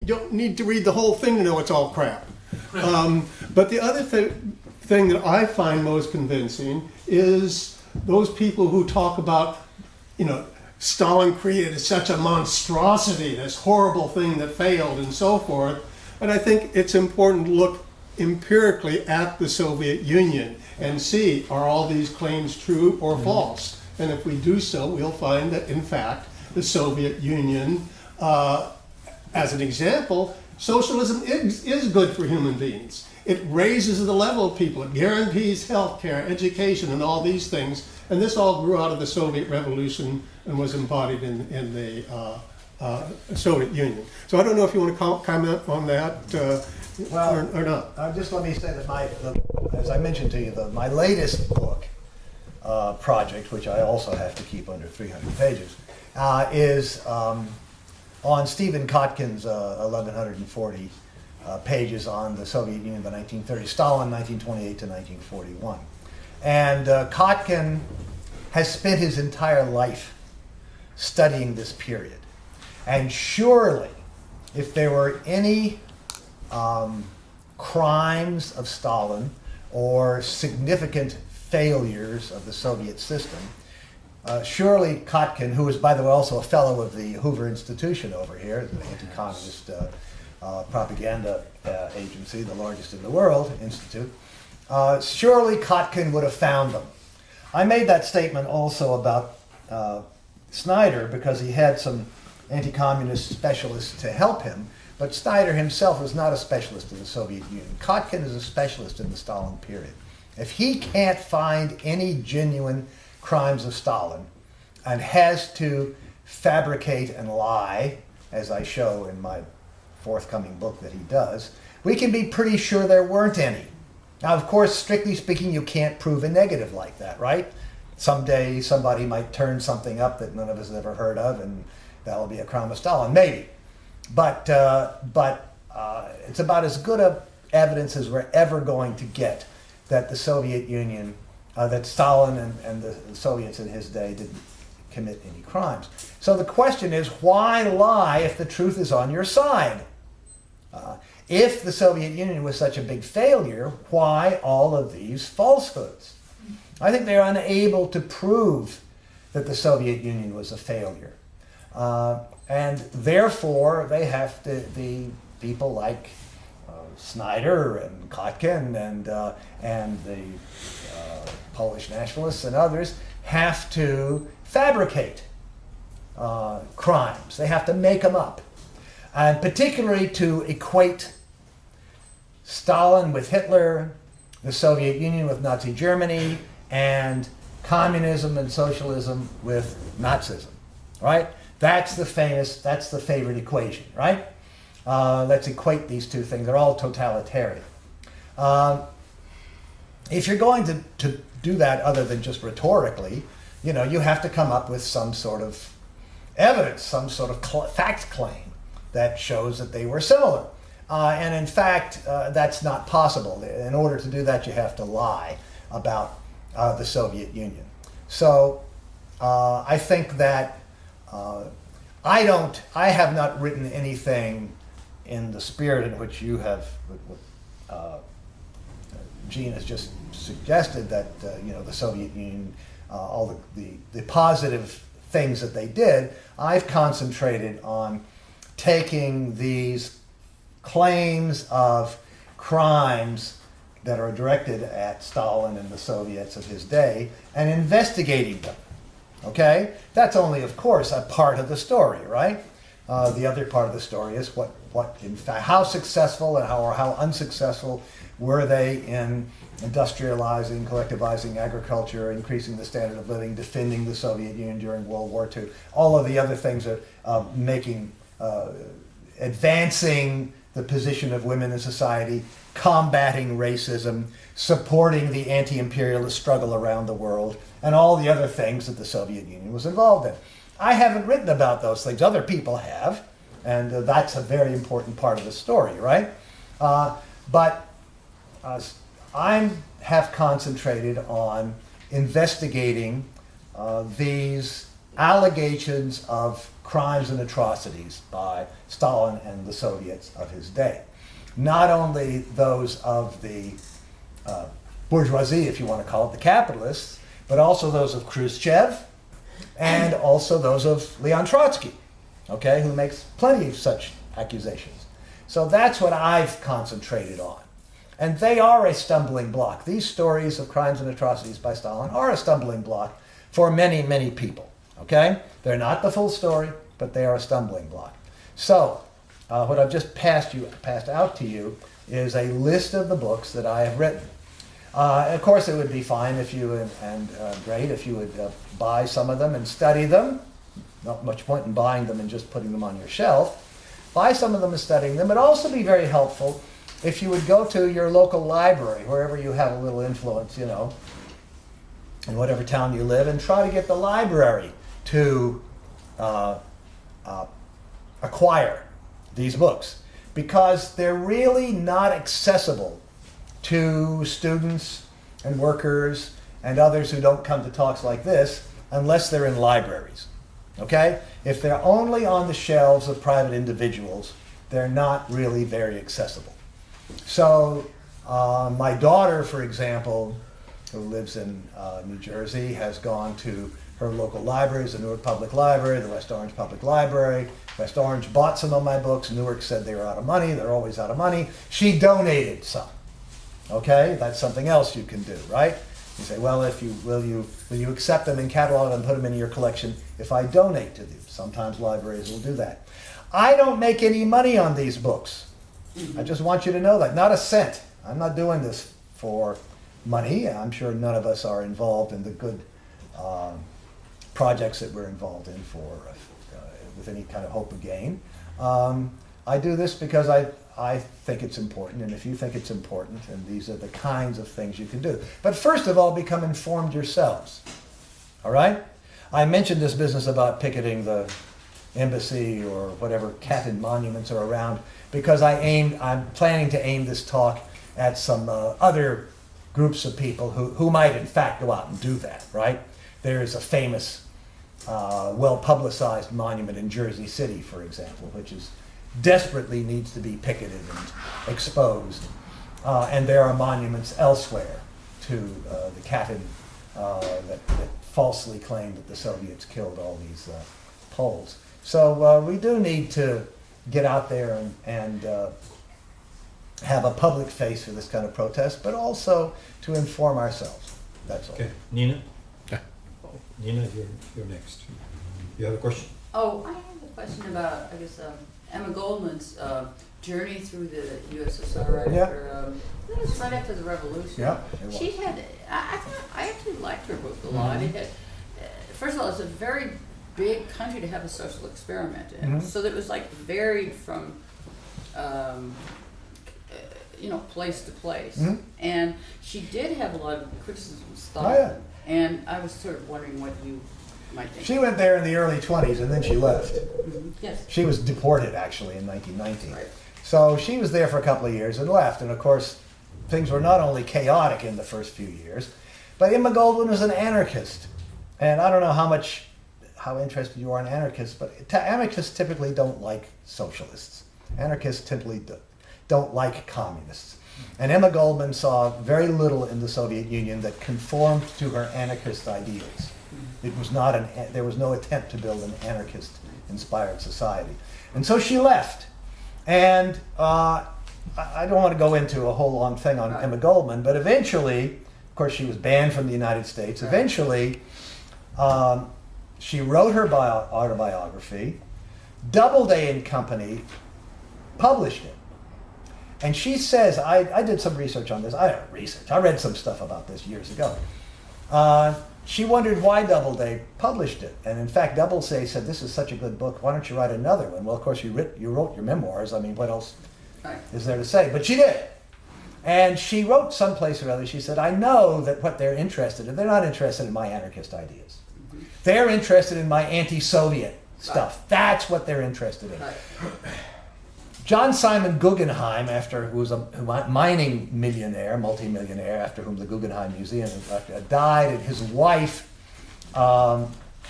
don't need to read the whole thing to know it's all crap. But the other thing that I find most convincing is those people who talk about, you know, Stalin created such a monstrosity, this horrible thing that failed and so forth. And I think it's important to look empirically at the Soviet Union and see, are all these claims true or false? And if we do so, we'll find that, in fact, the Soviet Union, as an example, socialism is good for human beings. It raises the level of people. It guarantees health care, education, and all these things. And this all grew out of the Soviet Revolution and was embodied in the Soviet Union. So I don't know if you want to comment on that or not. Just let me say that as I mentioned to you, my latest book project, which I also have to keep under 300 pages, is on Stephen Kotkин's 1,140 pages on the Soviet Union in the 1930s, Stalin 1928 to 1941. And Kotkin has spent his entire life studying this period. And surely, if there were any crimes of Stalin or significant failures of the Soviet system, surely Kotkin, who is, by the way, also a fellow of the Hoover Institution over here, the anti-communist propaganda agency, the largest in the world, institute, surely Kotkin would have found them. I made that statement also about Snyder because he had some anti-communist specialists to help him, but Snyder himself was not a specialist in the Soviet Union. Kotkin is a specialist in the Stalin period. If he can't find any genuine crimes of Stalin and has to fabricate and lie, as I show in my forthcoming book that he does, we can be pretty sure there weren't any. Now, of course, strictly speaking, you can't prove a negative like that, right? Someday somebody might turn something up that none of us have ever heard of, and that'll be a crime of Stalin, maybe. But it's about as good a evidence as we're ever going to get that the Soviet Union, that Stalin and the Soviets in his day didn't commit any crimes. So the question is, why lie if the truth is on your side? If the Soviet Union was such a big failure, why all of these falsehoods? I think they're unable to prove that the Soviet Union was a failure. And therefore, they have to, the people like Snyder and Kotkin and the Polish nationalists and others have to fabricate crimes. They have to make them up. And particularly to equate Stalin with Hitler, the Soviet Union with Nazi Germany, and communism and socialism with Nazism, right? That's the favorite equation, right? Let's equate these two things. They're all totalitarian. If you're going to do that other than just rhetorically, you know, you have to come up with some sort of evidence, some sort of fact claim that shows that they were similar. And in fact, that's not possible. In order to do that, you have to lie about the Soviet Union. So I think that I have not written anything in the spirit in which you have, Gene has just suggested that, you know, the Soviet Union, all the positive things that they did. I've concentrated on taking these claims of crimes that are directed at Stalin and the Soviets of his day and investigating them. Okay? That's only, of course, a part of the story, right? The other part of the story is what in fact, how successful and how unsuccessful were they in industrializing, collectivizing agriculture, increasing the standard of living, defending the Soviet Union during World War II. All of the other things are advancing the position of women in society, combating racism, supporting the anti-imperialist struggle around the world, and all the other things that the Soviet Union was involved in. I haven't written about those things. Other people have, and that's a very important part of the story, right? But I have concentrated on investigating these allegations of crimes and atrocities by Stalin and the Soviets of his day. Not only those of the bourgeoisie, if you want to call it, the capitalists, but also those of Khrushchev and also those of Leon Trotsky, okay, who makes plenty of such accusations. So that's what I've concentrated on. And they are a stumbling block. These stories of crimes and atrocities by Stalin are a stumbling block for many, many people, okay? They're not the full story, but they are a stumbling block. So what I've just passed out to you is a list of the books that I have written. Of course, it would be fine if you great if you would buy some of them and study them. Not much point in buying them and just putting them on your shelf. Buy some of them and studying them. It'd also be very helpful if you would go to your local library, wherever you have a little influence, you know, in whatever town you live, and try to get the library to acquire these books, because they're really not accessible to students and workers and others who don't come to talks like this unless they're in libraries, okay? If they're only on the shelves of private individuals, they're not really very accessible. So my daughter, for example, who lives in New Jersey, has gone to her local libraries, the Newark Public Library, the West Orange Public Library. West Orange bought some of my books. Newark said they were out of money. They're always out of money. She donated some. Okay, that's something else you can do, right? You say, well, will you accept them and catalog them and put them in your collection if I donate to them? Sometimes libraries will do that. I don't make any money on these books. I just want you to know that. Not a cent. I'm not doing this for money. I'm sure none of us are involved in the good projects that we're involved in with any kind of hope of gain. I do this because I think it's important, and if you think it's important, and these are the kinds of things you can do. But first of all, become informed yourselves. All right? I mentioned this business about picketing the embassy or whatever Katyn monuments are around because I'm planning to aim this talk at some other groups of people who might in fact go out and do that, right? There's a famous, well-publicized monument in Jersey City, for example, which desperately needs to be picketed and exposed. And there are monuments elsewhere to the Katyn that falsely claim that the Soviets killed all these Poles. So we do need to get out there and have a public face for this kind of protest, but also to inform ourselves. That's all. Okay, Nina? Yeah. Nina, you're next. You have a question? Oh, I have a question about, I guess, Emma Goldman's journey through the USSR after, that was right after the revolution. Yeah, it was. She had, I actually liked her book a lot. It had, first of all, it's a very big country to have a social experiment in. So that it was like varied from, place to place. And she did have a lot of criticism of Stalin. Oh, yeah. And I was sort of wondering what you might think. She went there in the early 20s and then she left. Yes. She was deported actually in 1919. Right. So she was there for a couple of years and left. And of course, things were not only chaotic in the first few years, but Emma Goldman was an anarchist. And I don't know how interested you are in anarchists, but anarchists typically don't like socialists. Anarchists typically don't like communists. And Emma Goldman saw very little in the Soviet Union that conformed to her anarchist ideals. It was not there was no attempt to build an anarchist-inspired society. And so she left. And I don't want to go into a whole long thing on Emma Goldman, but eventually, of course, she was banned from the United States. Eventually, she wrote her autobiography. Doubleday and Company published it. And she says, I did some research on this. I read some stuff about this years ago. She wondered why Doubleday published it. And in fact, Doubleday said, this is such a good book, why don't you write another one? Well, of course, you wrote your memoirs. I mean, what else is there to say? But she did. And she wrote someplace or other, she said, I know that what they're interested in, they're not interested in my anarchist ideas. They're interested in my anti-Soviet stuff. That's what they're interested in. John Simon Guggenheim, who was a mining millionaire, multimillionaire, after whom the Guggenheim Museum died, and his wife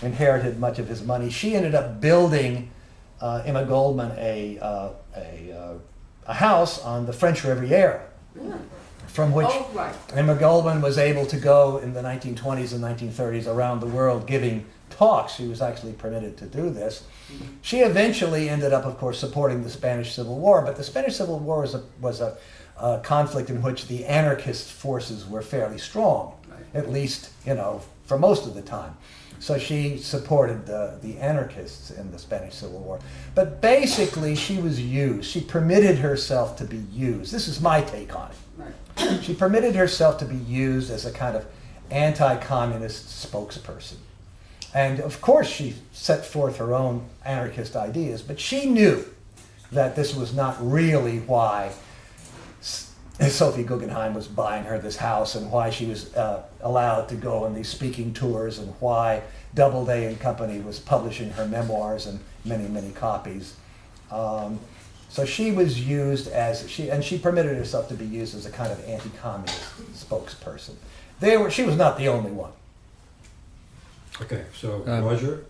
inherited much of his money. She ended up building Emma Goldman a house on the French Riviera, from which Oh, right. Emma Goldman was able to go in the 1920s and 1930s around the world giving talks. She was actually permitted to do this. She eventually ended up, of course, supporting the Spanish Civil War, but the Spanish Civil War was a conflict in which the anarchist forces were fairly strong, at least, you know, for most of the time. So she supported the anarchists in the Spanish Civil War. But basically, she was used. She permitted herself to be used. This is my take on it. Right. She permitted herself to be used as a kind of anti-communist spokesperson. And of course, she set forth her own anarchist ideas, but she knew that this was not really why Sophie Guggenheim was buying her this house, and why she was allowed to go on these speaking tours, and why Doubleday and Company was publishing her memoirs in many, many copies. So she was used as, she permitted herself to be used as a kind of anti-communist spokesperson. She was not the only one. Okay, so Roger?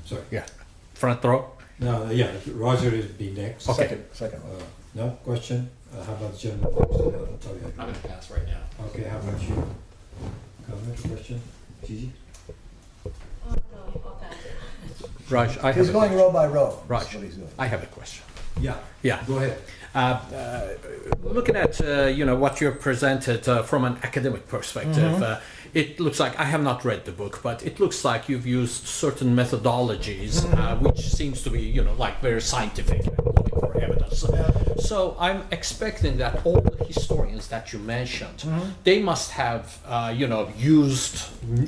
Sorry. Yeah. Front row? No, yeah, Roger is be next. Okay. Second one. No question? How about the gentleman next to Natalia? I'm gonna pass right now. Okay, how about you? Comment, question? Gigi? Raj, I have He's a going row by row. Raj, That's what he's doing. I have a question. Yeah. Yeah. Go ahead. Looking at what you presented from an academic perspective, it looks like, I have not read the book, but it looks like you've used certain methodologies which seems to be like very scientific, looking for evidence. So I'm expecting that all the historians that you mentioned, they must have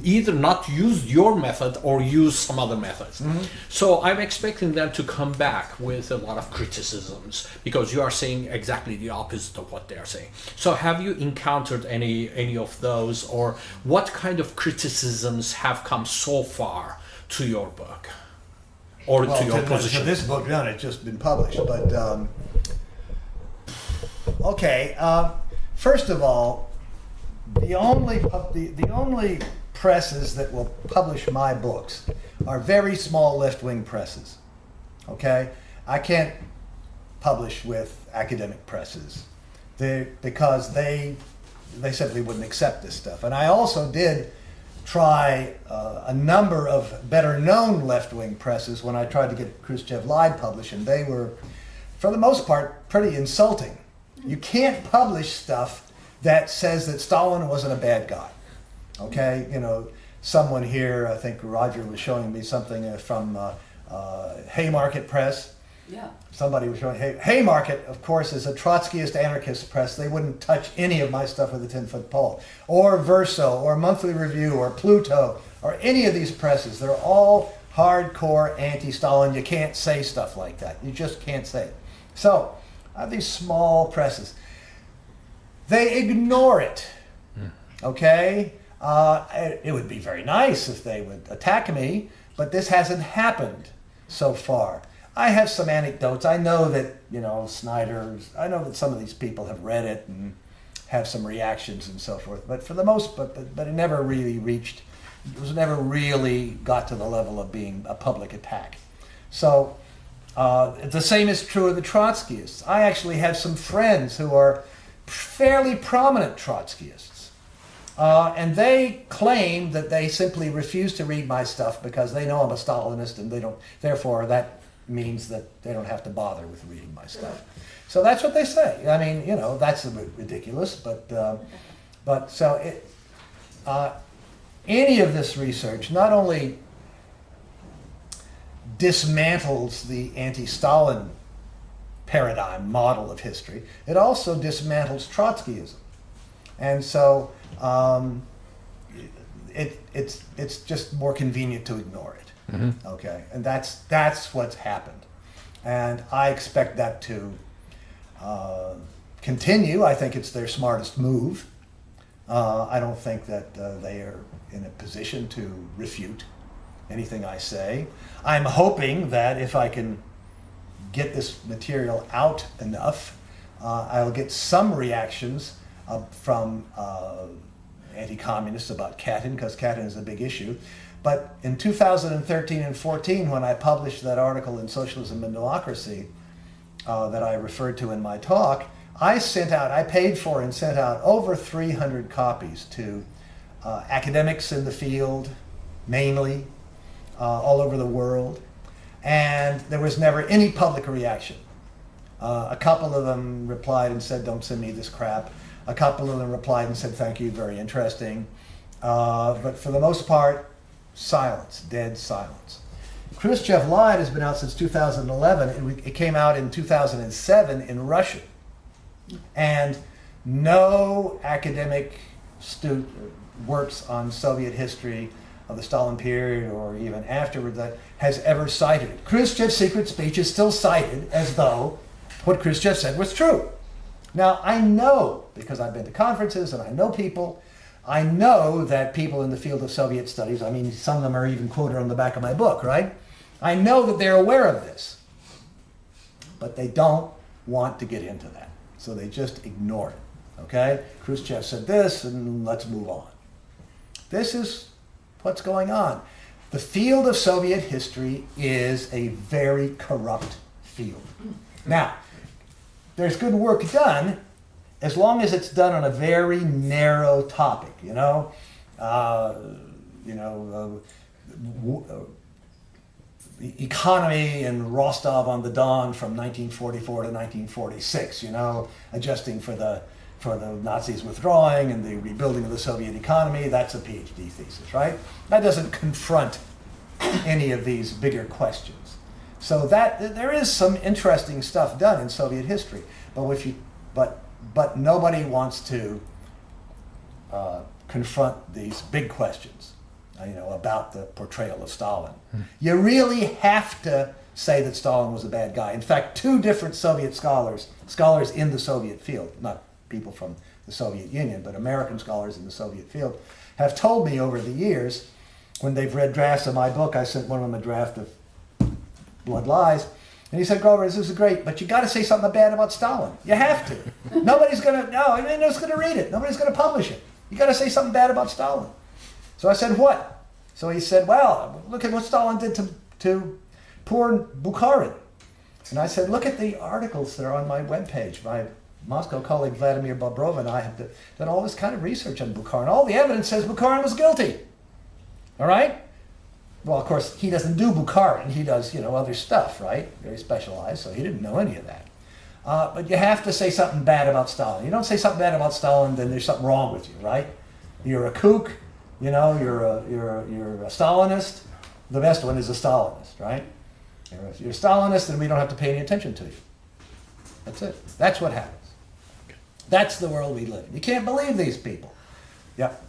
either not used your method or used some other methods. So I'm expecting them to come back with a lot of criticisms, because you are saying exactly the opposite of what they're saying. So have you encountered any of those, or what kind of criticisms have come so far to your book, or to your position? To this book, no, it's just been published. But okay, first of all, the only presses that will publish my books are very small left-wing presses. Okay, I can't publish with academic presses because they simply wouldn't accept this stuff. And I also did try a number of better-known left-wing presses when I tried to get Khrushchev Lied published, and they were, for the most part, pretty insulting. You can't publish stuff that says that Stalin wasn't a bad guy. Okay, someone here, I think Roger was showing me something from Haymarket Press. Yeah. Somebody was showing, Haymarket, of course, is a Trotskyist anarchist press. They wouldn't touch any of my stuff with a 10-foot pole. Or Verso, or Monthly Review, or Pluto, or any of these presses. They're all hardcore anti-Stalin. You can't say stuff like that. You just can't say it. So, I have these small presses. They ignore it. Okay? It would be very nice if they would attack me, but this hasn't happened so far. I have some anecdotes. I know that, Snyder, I know that some of these people have read it and have some reactions and so forth, but for the most, but it never really never really got to the level of being a public attack. So, the same is true of the Trotskyists. I actually have some friends who are fairly prominent Trotskyists, and they claim that they simply refuse to read my stuff because they know I'm a Stalinist, and therefore that means that they don't have to bother with reading my stuff. So that's what they say. I mean, that's a bit ridiculous, but so any of this research not only dismantles the anti-Stalin paradigm model of history, it also dismantles Trotskyism. And so it's just more convenient to ignore it. Okay, and that's what's happened, and I expect that to continue. I think it's their smartest move. I don't think that they are in a position to refute anything I say. I'm hoping that if I can get this material out enough, I'll get some reactions from anti-communists about Katyn, because Katyn is a big issue. But in 2013 and 14, when I published that article in Socialism and Democracy that I referred to in my talk, I paid for and sent out over 300 copies to academics in the field, mainly, all over the world. And there was never any public reaction. A couple of them replied and said, "Don't send me this crap." A couple of them replied and said, "Thank you, very interesting." But for the most part, silence, dead silence. Khrushchev Lied has been out since 2011. It came out in 2007 in Russian. And no academic works on Soviet history of the Stalin period or even afterward that has ever cited it. Khrushchev's secret speech is still cited as though what Khrushchev said was true. Now, I know, because I've been to conferences and I know people, I know that people in the field of Soviet studies, I mean, some of them are even quoted on the back of my book, right? I know that they're aware of this, but they don't want to get into that. So they just ignore it, okay? Khrushchev said this, and let's move on. This is what's going on. The field of Soviet history is a very corrupt field. Now, there's good work done as long as it's done on a very narrow topic, the economy in Rostov-on-the-Don from 1944 to 1946, adjusting for the Nazis withdrawing and the rebuilding of the Soviet economy. That's a PhD thesis, right? That doesn't confront any of these bigger questions. So there is some interesting stuff done in Soviet history, but nobody wants to confront these big questions, about the portrayal of Stalin. You really have to say that Stalin was a bad guy. In fact, two different Soviet scholars in the Soviet field, not people from the Soviet Union, but American scholars in the Soviet field, have told me over the years, when they've read drafts of my book, I sent one of them a draft of Blood Lies, and he said, "Grover, this is great, but you got to say something bad about Stalin. You have to. Nobody's going to read it. Nobody's going to publish it. You got to say something bad about Stalin." So I said, "What?" So he said, "Well, look at what Stalin did to poor Bukharin." And I said, "Look at the articles that are on my webpage. My Moscow colleague Vladimir Bobrov and I have done all this kind of research on Bukharin. All the evidence says Bukharin was guilty. All right? Well, of course, he doesn't do Bukharin. He does, other stuff, right? Very specialized, so he didn't know any of that. But you have to say something bad about Stalin. You don't say something bad about Stalin, then there's something wrong with you, right? You're a kook, you're a Stalinist. The best one is a Stalinist, right? If you're a Stalinist, then we don't have to pay any attention to you. That's it. That's what happens. That's the world we live in. You can't believe these people. Yep.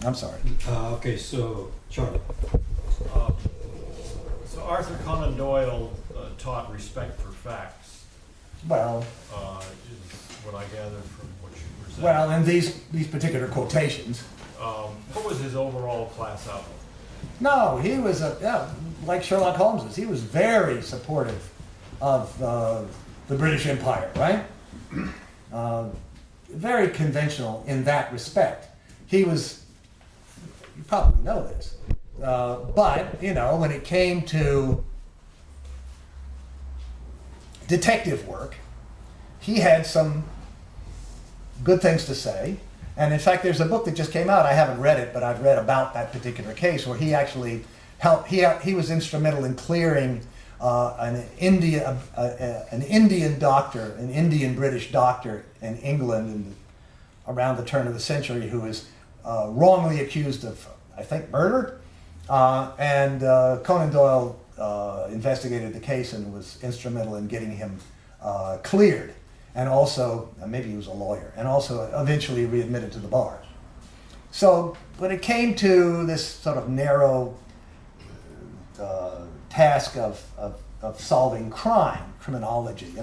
I'm sorry. Okay, so Charlie. So Arthur Conan Doyle taught respect for facts. Well, is what I gathered from what you presented. well, in these particular quotations. What was his overall class outlook? No, he was like Sherlock Holmes was. He was very supportive of the British Empire, right? Very conventional in that respect. He was. You probably know this. But, when it came to detective work, he had some good things to say. And in fact, there's a book that just came out. I haven't read it, but I've read about that particular case where he actually helped. He was instrumental in clearing an Indian doctor, an Indian British doctor in England around the turn of the century who was wrongly accused of, I think, murder. And Conan Doyle investigated the case and was instrumental in getting him cleared. And also, maybe he was a lawyer, and also eventually readmitted to the bar. So when it came to this sort of narrow task of solving criminology,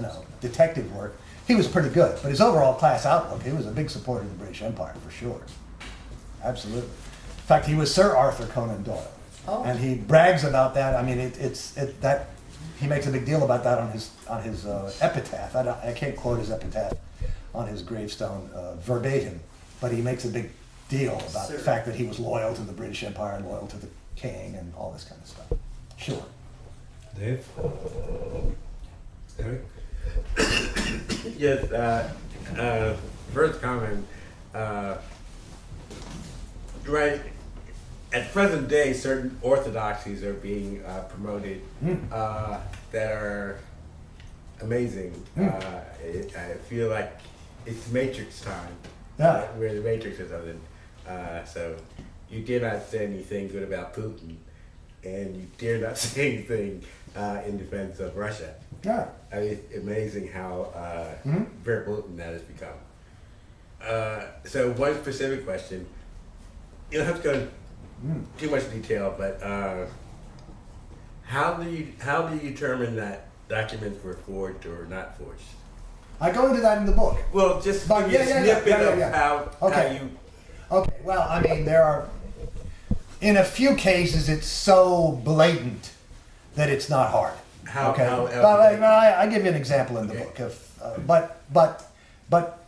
detective work, he was pretty good. But his overall class outlook, he was a big supporter of the British Empire, for sure. Absolutely. In fact, he was Sir Arthur Conan Doyle. Oh. And he brags about that. I mean, that he makes a big deal about that on his epitaph. I can't quote his epitaph on his gravestone verbatim, but he makes a big deal about the fact that he was loyal to the British Empire and loyal to the king and all this kind of stuff. Sure. Dave? Eric? Yes, first comment, right, at present day, certain orthodoxies are being promoted that are amazing. I feel like it's Matrix time. Yeah. We're in the Matrix or something. So you dare not say anything good about Putin, and you dare not say anything in defense of Russia. Yeah. I mean, it's amazing how very potent that has become. So one specific question, you don't have to go into too much detail, but how do you determine that documents were forged or not forged? I go into that in the book. Well, just But give me a snippet of how Okay. you. Okay, well, I mean, there are, in a few cases, it's so blatant that it's not hard. How- okay? how- But I give you an example in the Okay. book. But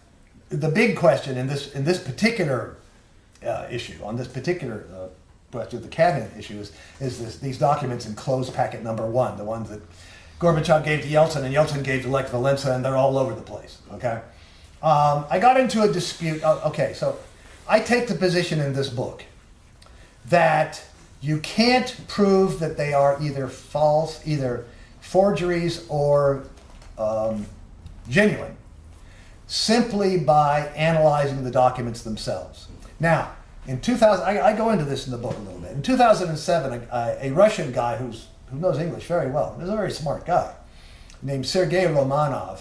the big question in this particular issue, on this particular question, the Katyn issue, is these documents in closed packet number 1, the ones that Gorbachev gave to Yeltsin and Yeltsin gave to Lech Walesa, and they're all over the place. Okay, I got into a dispute. Okay, so I take the position in this book that you can't prove that they are either false, either forgeries or genuine, simply by analyzing the documents themselves. Now, in 2000, I go into this in the book a little bit. In 2007, a Russian guy who knows English very well, he's a very smart guy, named Sergei Romanov,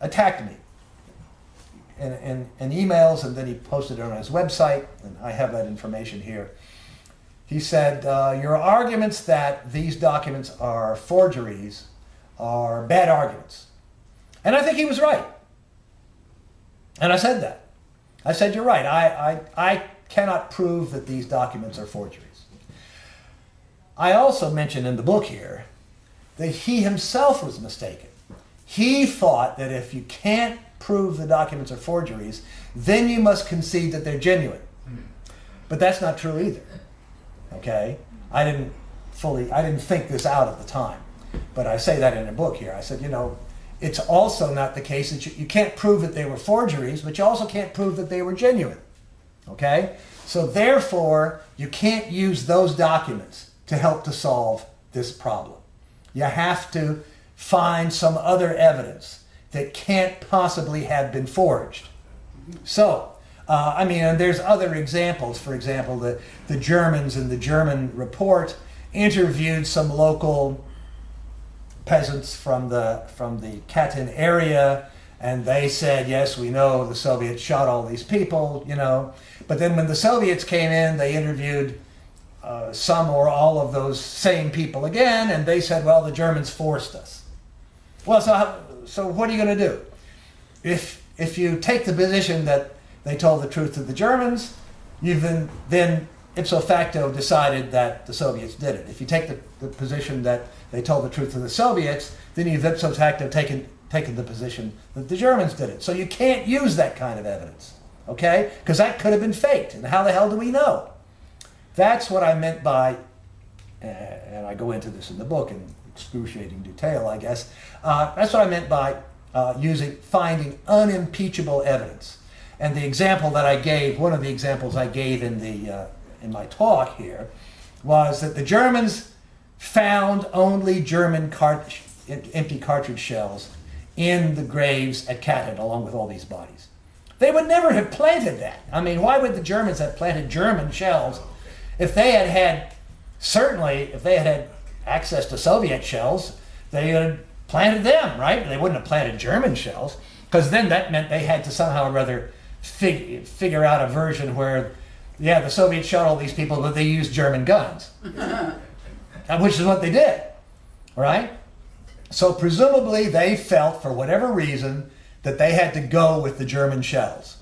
attacked me in emails, and then he posted it on his website, and I have that information here. He said, your arguments that these documents are forgeries are bad arguments. And I think he was right. And I said that. I said, you're right. I cannot prove that these documents are forgeries. I also mentioned in the book here that he himself was mistaken. He thought that if you can't prove the documents are forgeries, then you must concede that they're genuine. But that's not true either. Okay? I didn't think this out at the time. But I say that in a book here. I said, it's also not the case that you can't prove that they were forgeries, but you also can't prove that they were genuine. Okay? So therefore, you can't use those documents to help to solve this problem. You have to find some other evidence that can't possibly have been forged. So, and there's other examples. For example, the Germans in the German report interviewed some local peasants from the Katyn area, and they said, yes, we know the Soviets shot all these people, But then when the Soviets came in, they interviewed some or all of those same people again, and they said, well, the Germans forced us. Well, so what are you going to do? If you take the position that they told the truth to the Germans, you've then ipso facto decided that the Soviets did it. If you take the position that they told the truth to the Soviets, then you've ipso facto taken the position that the Germans did it. So you can't use that kind of evidence, okay? Because that could have been faked, and how the hell do we know? That's what I meant by, and I go into this in the book in excruciating detail, I guess. That's what I meant by finding unimpeachable evidence. And the example that I gave, one of the examples I gave in my talk here, was that the Germans found only German empty cartridge shells in the graves at Katyn, along with all these bodies. They would never have planted that. I mean, why would the Germans have planted German shells if they had had access to Soviet shells? They would have planted them, right? They wouldn't have planted German shells, because then that meant they had to somehow or other figure out a version where, yeah, the Soviets shot all these people, but they used German guns, which is what they did, right? So presumably they felt, for whatever reason, that they had to go with the German shells,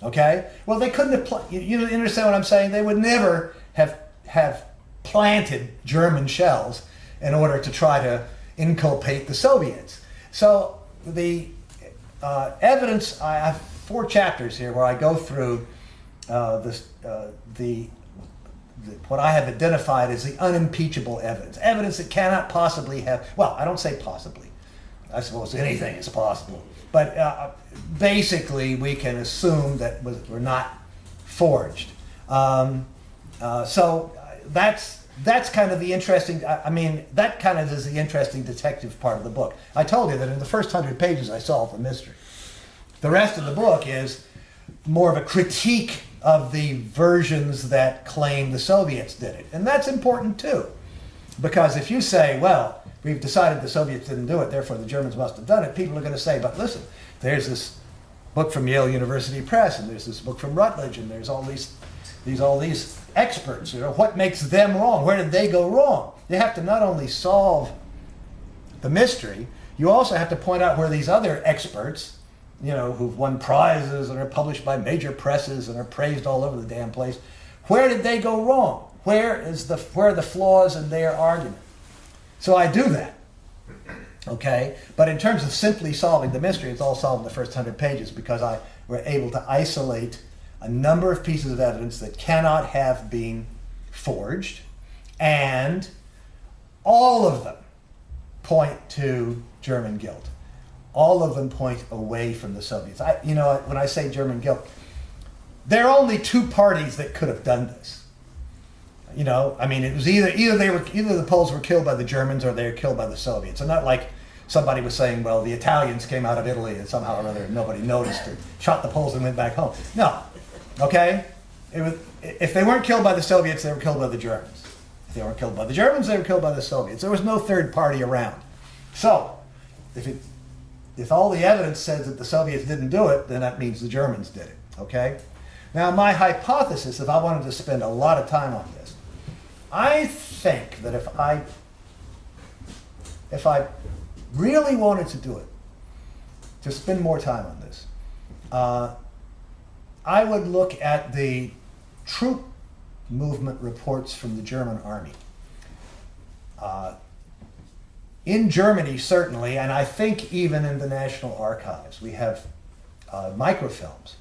okay? Well, they couldn't have, you understand what I'm saying? They would never have planted German shells in order to try to inculpate the Soviets. So the evidence, I have 4 chapters here where I go through the what I have identified as the unimpeachable evidence. Evidence that cannot possibly have, well, I don't say possibly. I suppose anything is possible. But basically, we can assume that were not forged. So that's kind of the interesting, I mean, that kind of is the interesting detective part of the book. I told you that in the first 100 pages I solved the mystery. The rest of the book is more of a critique of the versions that claim the Soviets did it. And that's important too. Because if you say, well, we've decided the Soviets didn't do it, therefore the Germans must have done it, people are going to say, but listen, there's this book from Yale University Press, and there's this book from Rutledge, and there's all these experts. You know, what makes them wrong? Where did they go wrong? You have to not only solve the mystery, you also have to point out where these other experts, you know, who've won prizes and are published by major presses and are praised all over the damn place, where did they go wrong? Where are the flaws in their argument? So I do that, okay? But in terms of simply solving the mystery, it's all solved in the first 100 pages because I were able to isolate a number of pieces of evidence that cannot have been forged, and all of them point to German guilt. All of them point away from the Soviets. You know, when I say German guilt, there are only two parties that could have done this. You know, I mean, it was either the Poles were killed by the Germans or they were killed by the Soviets. And not like somebody was saying, well, the Italians came out of Italy and somehow or other nobody noticed or shot the Poles and went back home. No, okay? If they weren't killed by the Soviets, they were killed by the Germans. If they weren't killed by the Germans, they were killed by the Soviets. There was no third party around. So, if all the evidence says that the Soviets didn't do it, then that means the Germans did it, okay? Now, my hypothesis, if I wanted to spend a lot of time on this, I think that if I really wanted to do it, to spend more time on this, I would look at the troop movement reports from the German army. In Germany, certainly, and I think even in the National Archives, we have microfilms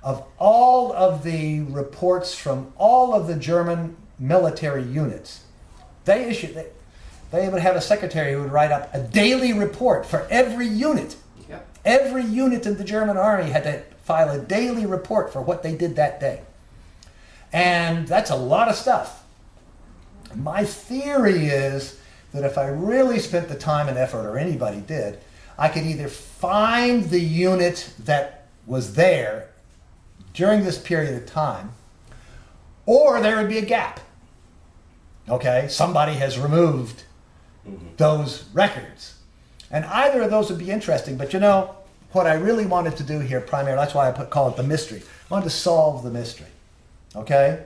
of all of the reports from all of the German military units. They would have a secretary who would write up a daily report for every unit. Yep. Every unit in the German army had to file a daily report for what they did that day. And that's a lot of stuff. My theory is that if I really spent the time and effort, or anybody did, I could either find the unit that was there during this period of time, or there would be a gap. Okay, somebody has removed those records. And either of those would be interesting, but you know, what I really wanted to do here primarily, that's why I call it the mystery. I wanted to solve the mystery, okay?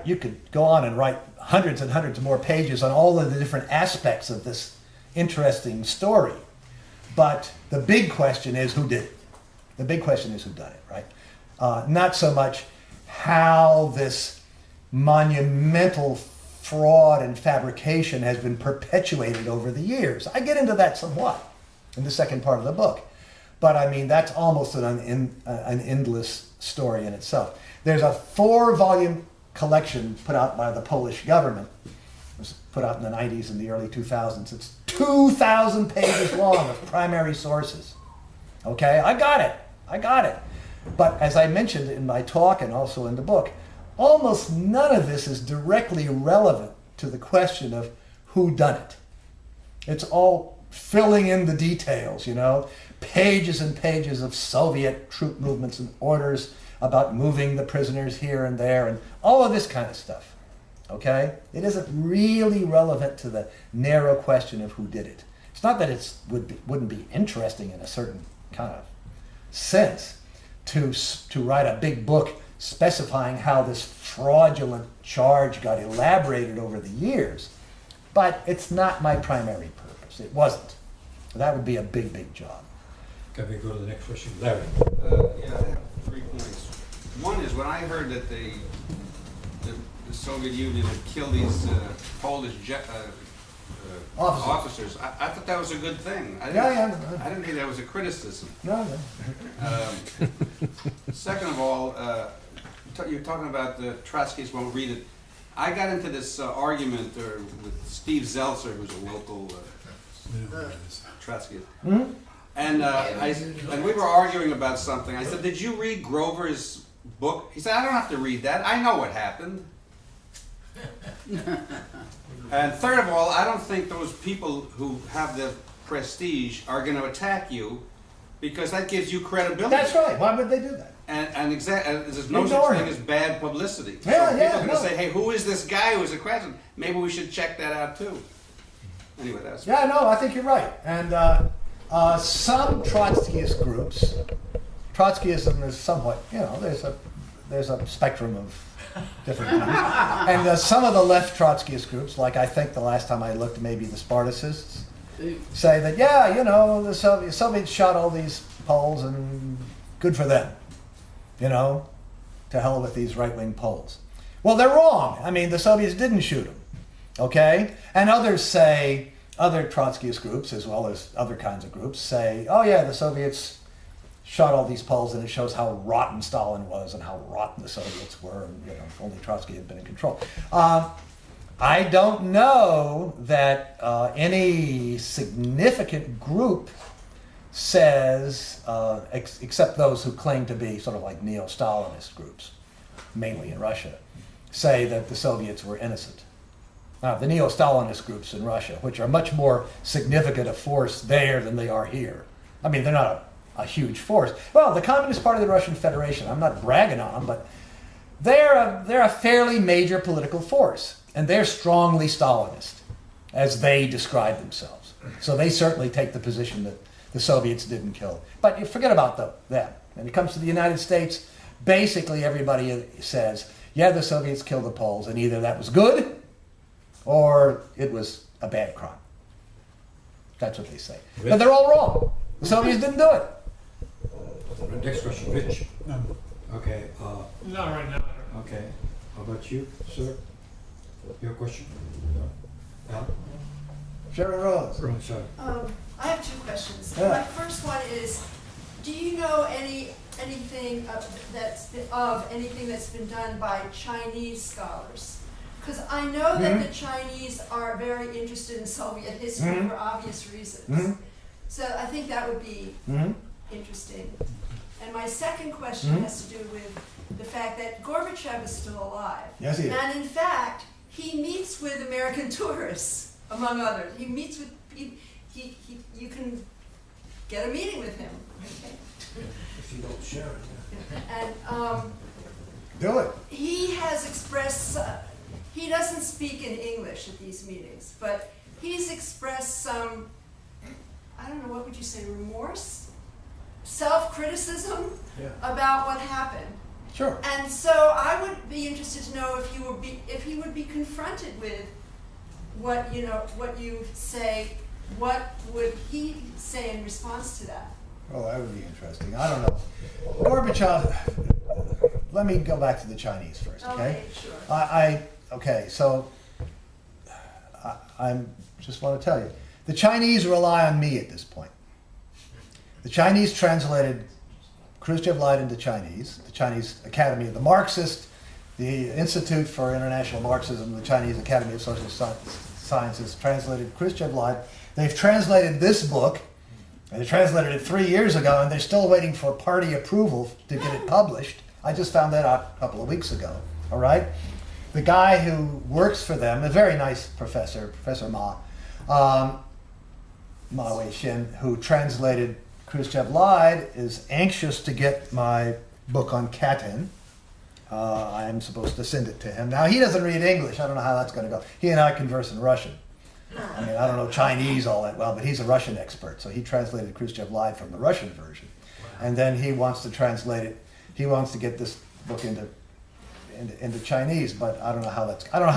You could go on and write hundreds and hundreds of more pages on all of the different aspects of this interesting story. But the big question is who did it? The big question is who done it, right? Not so much how this monumental fraud and fabrication has been perpetuated over the years. I get into that somewhat in the second part of the book. But I mean, that's almost an endless story in itself. There's a 4-volume collection put out by the Polish government. It was put out in the 90s and the early 2000s. It's 2,000 pages long of primary sources. Okay, I got it. But as I mentioned in my talk and also in the book, almost none of this is directly relevant to the question of who done it. It's all filling in the details, you know, pages and pages of Soviet troop movements and orders about moving the prisoners here and there and all of this kind of stuff, okay? It isn't really relevant to the narrow question of who did it. It's not that it wouldn't be interesting in a certain kind of sense to write a big book specifying how this fraudulent charge got elaborated over the years, but it's not my primary purpose. It wasn't. That would be a big, big job. Can we go to the next question? Larry. Yeah, 3 points. One is when I heard that the Soviet Union had killed these Polish officers, I thought that was a good thing. I didn't think that was a criticism. No. Second of all, you're talking about the Trotskyists won't read it. I got into this argument with Steve Zeltzer, who's a local Trotskyist. Hmm? And we were arguing about something. I said, "Did you read Grover's book?" He said, "I don't have to read that. I know what happened." And third of all, I don't think those people who have the prestige are going to attack you, because that gives you credibility. That's right. Why would they do that? And there's no Ignore such thing him. as bad publicity. Yeah, so yeah, people are going to no. say, "Hey, who is this guy who's a president? Maybe we should check that out too." Anyway, that's Yeah, no, I think you're right. And some Trotskyist groups, Trotskyism is somewhat, there's a spectrum of different kinds. And some of the left Trotskyist groups, like I think the last time I looked, maybe the Spartacists, say that, the Soviets shot all these Poles and good for them. To hell with these right-wing Poles. Well, they're wrong. I mean, the Soviets didn't shoot them. Okay? And others say, other Trotskyist groups, as well as other kinds of groups, say, oh yeah, the Soviets shot all these Poles, and it shows how rotten Stalin was and how rotten the Soviets were, and if only Trotsky had been in control. I don't know that any significant group says, except those who claim to be sort of like neo-Stalinist groups, mainly in Russia, say that the Soviets were innocent. Now, the neo-Stalinist groups in Russia, which are much more significant a force there than they are here. I mean, they're not a huge force. Well, the Communist Party of the Russian Federation, I'm not bragging on them, but they're a fairly major political force, and they're strongly Stalinist, as they describe themselves. So they certainly take the position that the Soviets didn't kill. But you forget about them. When it comes to the United States, basically everybody says, yeah, the Soviets killed the Poles, and either that was good or it was a bad crime. That's what they say. But they're all wrong. The Soviets didn't do it. Next question, Rich. Okay. Not right now. Okay. How about you, sir? Your question? Al? Sherry Rose. Right, sorry. I have two questions. Yeah. My first one is, do you know anything that's been done by Chinese scholars? Because I know that the Chinese are very interested in Soviet history for obvious reasons. So I think that would be interesting. And my second question has to do with the fact that Gorbachev is still alive. Yes, he is. And in fact, he meets with American tourists, among others. He meets with people. You can get a meeting with him. Okay? If you don't share it. And Do it. he has expressed, he doesn't speak in English at these meetings, but he's expressed some, I don't know, what would you say, remorse? Self-criticism about what happened. Sure. And so I would be interested to know if he would be confronted with what you say. What would he say in response to that? Oh, that would be interesting. I don't know. Gorbachev, let me go back to the Chinese first, okay? Okay, sure. So I just want to tell you, the Chinese rely on me at this point. The Chinese translated Khrushchev lied into Chinese, the Chinese Academy of the Marxist, the Institute for International Marxism, the Chinese Academy of Social Sciences translated Khrushchev lied. They've translated this book, and they translated it 3 years ago, and they're still waiting for party approval to get it published. I just found that out a couple of weeks ago, all right? The guy who works for them, a very nice professor, Professor Ma Wei-shin, who translated Khrushchev Lied, is anxious to get my book on Katyn. I'm supposed to send it to him. Now, he doesn't read English. I don't know how that's going to go. He and I converse in Russian. I mean, I don't know Chinese all that well, but he's a Russian expert, so he translated Khrushchev Lied from the Russian version. And then he wants to translate it. He wants to get this book into Chinese, but I don't know how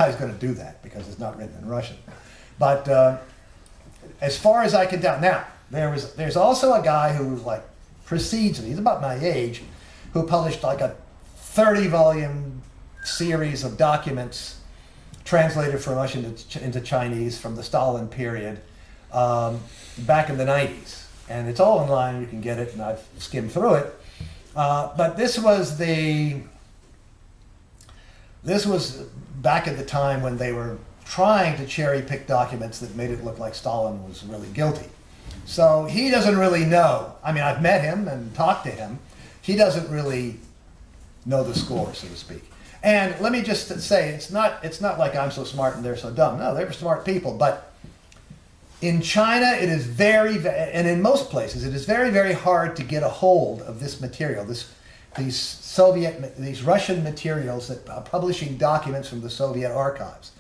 he's going to do that because it's not written in Russian. But as far as I can tell, now there's also a guy who like precedes me. He's about my age, who published like a 30-volume series of documents translated from Russian into Chinese from the Stalin period back in the 90s. And it's all online, you can get it, and I've skimmed through it. But this was the This was back at the time when they were trying to cherry pick documents that made it look like Stalin was really guilty. So he doesn't really know. I mean, I've met him and talked to him. He doesn't really know the score, so to speak. And let me just say, it's not like I'm so smart and they're so dumb. No, they're smart people. But in China, it is and in most places, it is very, very hard to get a hold of this material, these Russian materials that are publishing documents from the Soviet archives.